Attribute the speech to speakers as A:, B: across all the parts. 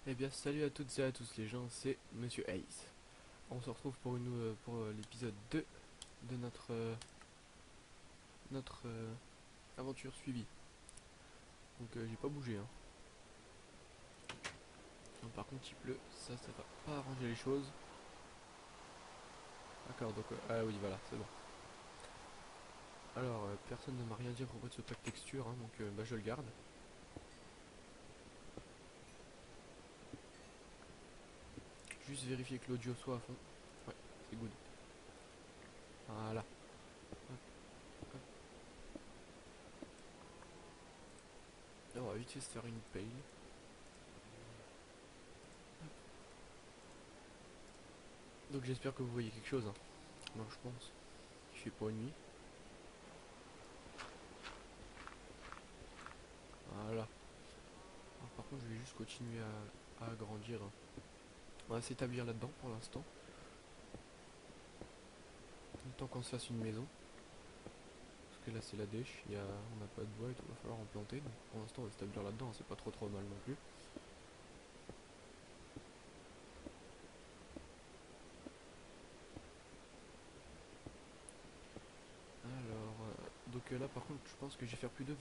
A: Eh bien, salut à toutes et à tous les gens, c'est Monsieur Ace. On se retrouve pour l'épisode 2 de notre aventure suivie. Donc, j'ai pas bougé, hein. Non, par contre, il pleut, ça va pas arranger les choses. D'accord, donc, ah oui, voilà, c'est bon. Alors, personne ne m'a rien dit à propos de ce pack texture, hein, donc bah, je le garde. Juste vérifier que l'audio soit à fond. Ouais, c'est good. Voilà. Hop, hop. On va vite fait se faire une paille. Donc, j'espère que vous voyez quelque chose, hein. Moi, je pense. Il fait pas nuit. Voilà. Alors, par contre, je vais juste continuer à agrandir. On va s'établir là-dedans pour l'instant. Le temps qu'on se fasse une maison. Parce que là, c'est la dèche. On n'a pas de bois et tout. Il va falloir en planter. Donc pour l'instant, on va s'établir là-dedans. C'est pas trop mal non plus. Alors, là, par contre, je pense que je vais faire plusieurs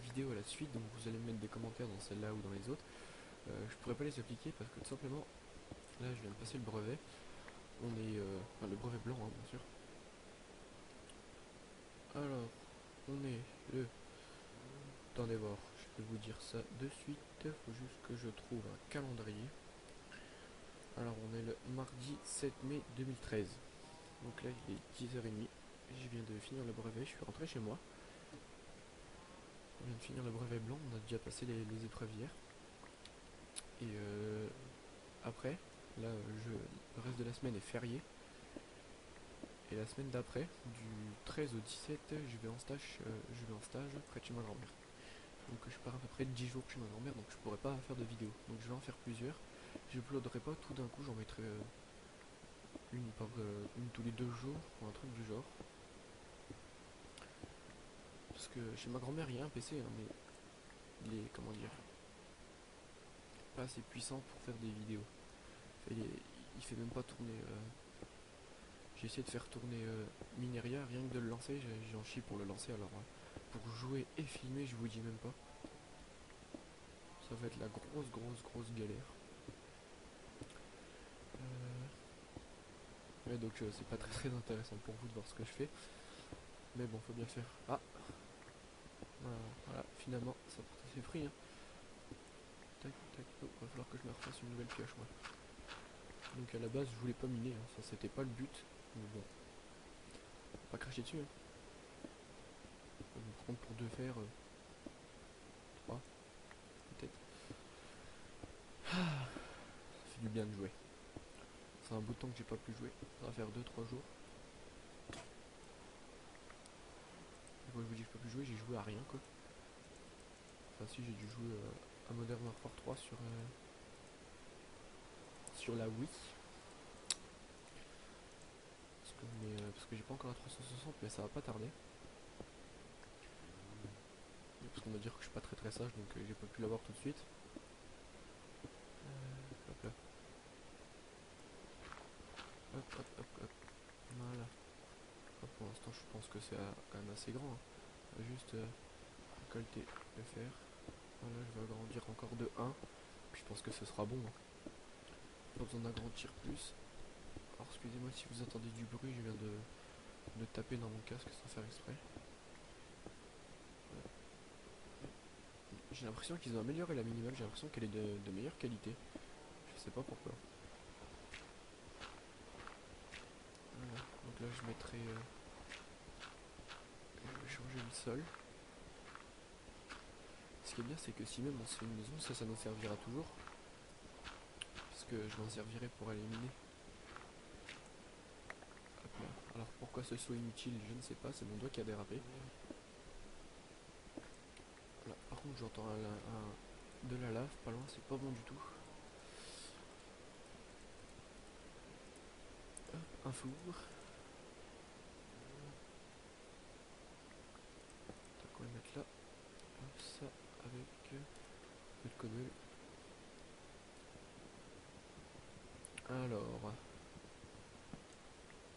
A: vidéos à la suite. Donc vous allez me mettre des commentaires dans celle-là ou dans les autres. Je pourrais pas les appliquer parce que tout simplement, là, je viens de passer le brevet. On est. Enfin, le brevet blanc, hein, bien sûr. Alors, on est le. Attendez voir, je vais vous dire ça de suite. Faut juste que je trouve un calendrier. Alors, on est le mardi 7 mai 2013. Donc là, il est 10h30. Je viens de finir le brevet, je suis rentré chez moi. On vient de finir le brevet blanc, on a déjà passé les épreuves hier. Et après, là, le reste de la semaine est férié. Et la semaine d'après, du 13 au 17, je vais en stage près de chez ma grand-mère. Donc je pars à peu près 10 jours chez ma grand-mère, donc je pourrais pas faire de vidéo. Donc je vais en faire plusieurs. Je uploaderai pas tout d'un coup, j'en mettrai une tous les 2 jours ou un truc du genre. Parce que chez ma grand-mère, il y a un PC, hein, mais il est, comment dire, pas assez puissant pour faire des vidéos. Il fait même pas tourner. J'ai essayé de faire tourner Mineria, rien que de le lancer, j'en chie pour le lancer. Alors, pour jouer et filmer, je vous dis même pas. Ça va être la grosse galère. Ouais, donc c'est pas très intéressant pour vous de voir ce que je fais. Mais bon, faut bien faire. Ah, voilà, finalement, ça porte ses fruits, hein. Tac, tac, oh, va falloir que je me refasse une nouvelle pioche, moi. Donc à la base, je voulais pas miner, hein, ça c'était pas le but. Mais bon, faut pas cracher dessus, hein. On va prendre pour 2 fers, 3, peut-être. Ça fait du bien de jouer. C'est un bout de temps que j'ai pas pu jouer. Ça va faire 2-3 jours. Et quand je vous dis que j'ai pas pu jouer, j'ai joué à rien, quoi. Enfin si, j'ai dû jouer à Modern Warfare 3 sur la Wii. Parce que j'ai pas encore la 360, mais ça va pas tarder. Parce qu'on va dire que je suis pas très sage, donc j'ai pas pu l'avoir tout de suite. Hop là. Hop. Voilà. Pour l'instant, je pense que c'est quand même assez grand, hein. On va juste récolter le fer. Voilà, je vais agrandir encore de 1. Puis je pense que ce sera bon, hein. Pas besoin d'agrandir plus. Alors excusez-moi si vous entendez du bruit, je viens de taper dans mon casque sans faire exprès. J'ai l'impression qu'ils ont amélioré la minimale, j'ai l'impression qu'elle est de meilleure qualité. Je sais pas pourquoi. Voilà, donc là je mettrai... je vais changer le sol. Ce qui est bien, c'est que si même on se fait une maison, ça nous servira toujours. Puisque je m'en servirai pour aller miner. Hop là. Alors pourquoi ce saut inutile, je ne sais pas, c'est mon doigt qui a dérapé. Là, par contre j'entends de la lave, pas loin, c'est pas bon du tout. Hop, un four. Donc on va le mettre là. Hop, ça avec le cobble.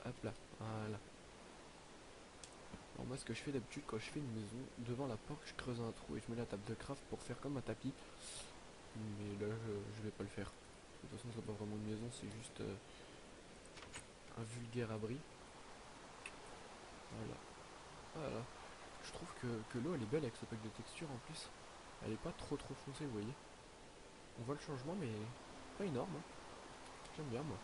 A: Hop là, voilà. Alors moi ce que je fais d'habitude quand je fais une maison, devant la porte je creuse un trou et je mets la table de craft pour faire comme un tapis. Mais là je vais pas le faire. De toute façon c'est pas vraiment une maison, c'est juste un vulgaire abri. Voilà. Voilà. Je trouve que l'eau elle est belle avec ce pack de texture en plus. Elle est pas trop foncée, vous voyez. On voit le changement mais pas énorme. Hein. J'aime bien moi.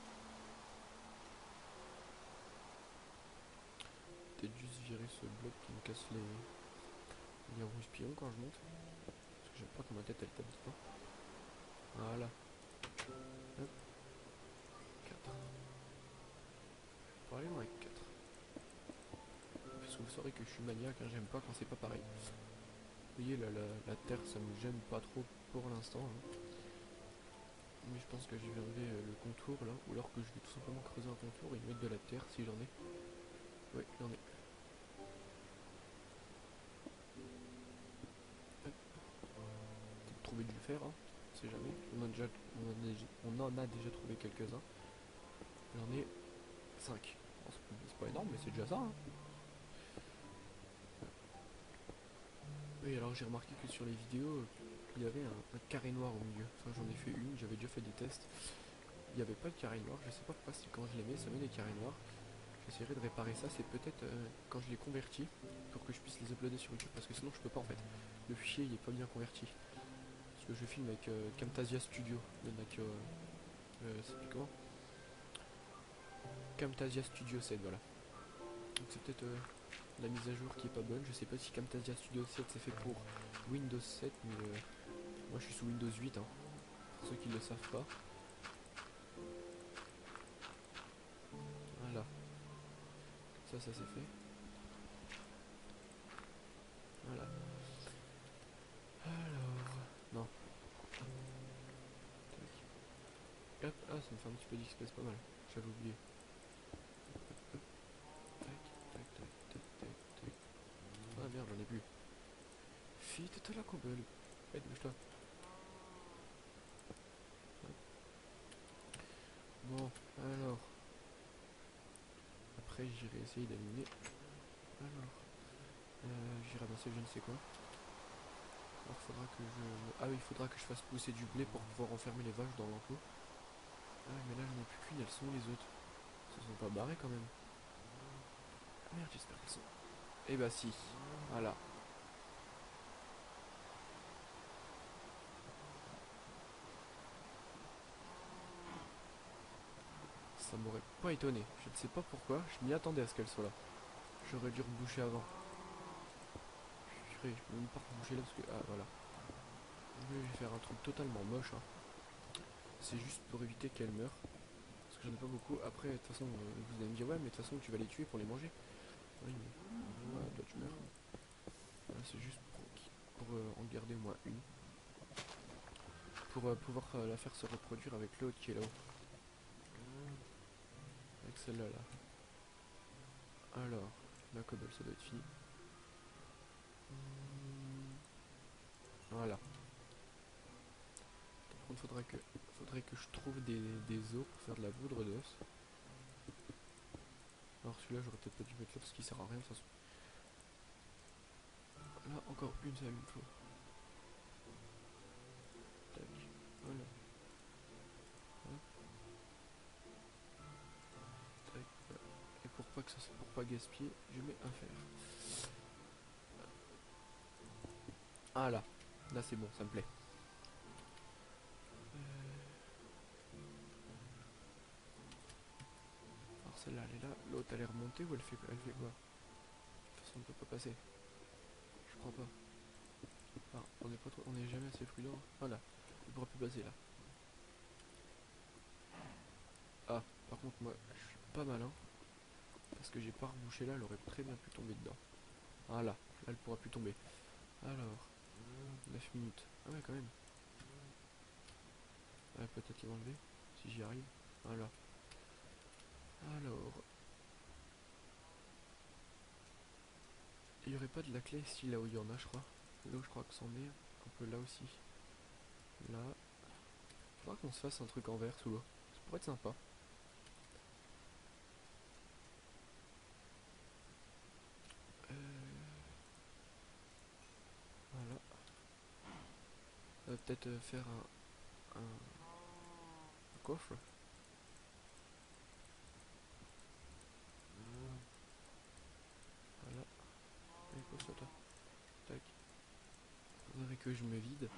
A: Peut-être juste virer ce bloc qui me casse les roues pions quand je monte. Parce que j'aime pas que ma tête elle tape pas. Voilà. Hop. 4. Pour aller loin avec 4. Parce que vous saurez que je suis maniaque, hein, j'aime pas quand c'est pas pareil. Vous voyez là, la terre ça me gêne pas trop pour l'instant. Hein. Mais je pense que je vais enlever le contour là. Ou alors que je vais tout simplement creuser un contour et y mettre de la terre si j'en ai. Oui, j'en ai. Peut-être trouver du fer, hein. On sait jamais. On en a déjà trouvé quelques-uns. J'en ai 5. Bon, c'est pas énorme mais c'est déjà ça. Hein. Oui, alors j'ai remarqué que sur les vidéos, il y avait un carré noir au milieu. Enfin, j'en ai fait une, j'avais déjà fait des tests. Il n'y avait pas de carré noir, je sais pas pourquoi, si quand je les mets, ça met des carrés noirs. J'essaierai de réparer ça, c'est peut-être quand je les convertis, pour que je puisse les uploader sur YouTube, parce que sinon je peux pas en fait. Le fichier il est pas bien converti. Parce que je filme avec Camtasia Studio, le Mac, c'est plus comment Camtasia Studio 7, voilà. Donc c'est peut-être la mise à jour qui est pas bonne. Je sais pas si Camtasia Studio 7 c'est fait pour Windows 7, mais moi je suis sous Windows 8, hein, pour ceux qui ne le savent pas. Voilà, ça c'est fait. Voilà. Alors, non. Tac. Hop, ah ça me fait un petit peu d'XP, c'est pas mal. J'avais oublié. Hop, tac, tac, tac, tac, tac, tac. Ah merde, j'en ai plus. Fille, t'es la cobble. Allez, bouge-toi. Bon, alors. Après, j'irai essayer d'allumer. Alors, j'irai avancer je ne sais quoi. Alors, faudra que je... Ah oui, il faudra que je fasse pousser du blé pour pouvoir enfermer les vaches dans l'enclos. Ah, mais là, j'en ai plus qu'une, elles sont où les autres? Elles se sont pas barrées quand même. Ah merde, j'espère qu'elles sont... Eh bah si, voilà. Ça m'aurait pas étonné. Je ne sais pas pourquoi, je m'y attendais à ce qu'elles soient là. J'aurais dû reboucher avant. Je peux même pas reboucher là parce que... Ah voilà. Je vais faire un truc totalement moche. Hein. C'est juste pour éviter qu'elles meurent. Parce que j'en ai pas beaucoup. Après, de toute façon, vous allez me dire, ouais, mais de toute façon, tu vas les tuer pour les manger. Oui, mais... Ouais, toi tu meurs. Voilà, c'est juste pour en garder au moins une. Pour pouvoir la faire se reproduire avec l'autre qui est là-haut. Avec celle-là, là. Alors, la cobble, ça doit être fini. Voilà. Par contre, faudrait que je trouve des os pour faire de la poudre d'os. Alors celui-là, j'aurais peut-être pas dû mettre là parce qu'il sert à rien de toute façon. Là, encore une, ça me faut. Tac, voilà. Hop, tac, voilà. Et pour pas gaspiller, je mets un fer. Ah là, là c'est bon, ça me plaît. Alors celle-là, elle est là. L'autre, elle est remontée ou elle fait quoi? De toute façon, on ne peut pas passer. Je crois pas. Enfin, on n'est pas trop, on est jamais assez prudent. Voilà, il pourra plus passer là. Ah, par contre, moi, je suis pas malin. Parce que j'ai pas rebouché là, elle aurait très bien pu tomber dedans. Voilà, là, elle pourra plus tomber. Alors, 9 minutes. Ah ouais, quand même. Ouais, peut-être les enlever, si j'y arrive. Voilà. Alors, il n'y aurait pas de la clé ici, là où il y en a, je crois. Là où je crois que c'en est. Un peu là aussi. Là. Faudra qu'on se fasse un truc en verre sous l'eau. Ça pourrait être sympa. peut-être faire un coffre. Voilà. Et quoi ça toi? Tac. Faudrait que je me vide.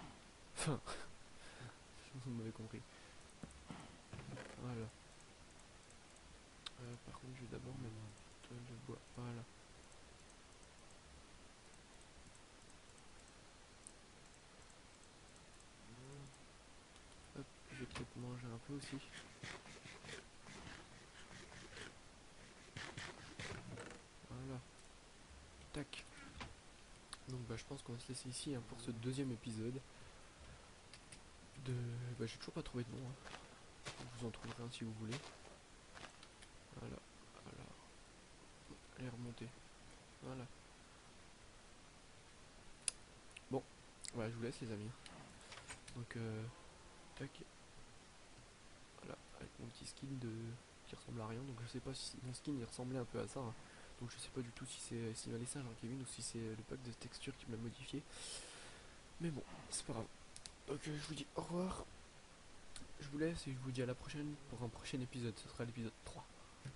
A: Enfin, vous m'avez compris. Voilà. Par contre, je vais d'abord mettre le bois. Voilà. Hop, je vais peut-être manger un peu aussi. Voilà. Tac. Donc bah je pense qu'on va se laisser ici hein, pour ce deuxième épisode. Bah j'ai toujours pas trouvé de nom. Hein. Vous en trouverez un si vous voulez. Voilà. Voilà. Allez remonter. Voilà. Bon. Voilà, je vous laisse les amis. Donc tac. Voilà. Avec mon petit skin qui ressemble à rien. Donc je sais pas si mon skin il ressemblait un peu à ça. Hein. Donc je sais pas du tout si c'est s'il m'a laissé un Kevin ou si c'est le pack de texture qui me l'a modifié. Mais bon, c'est pas grave. Donc je vous dis au revoir. Je vous laisse et je vous dis à la prochaine pour un prochain épisode. Ce sera l'épisode 3.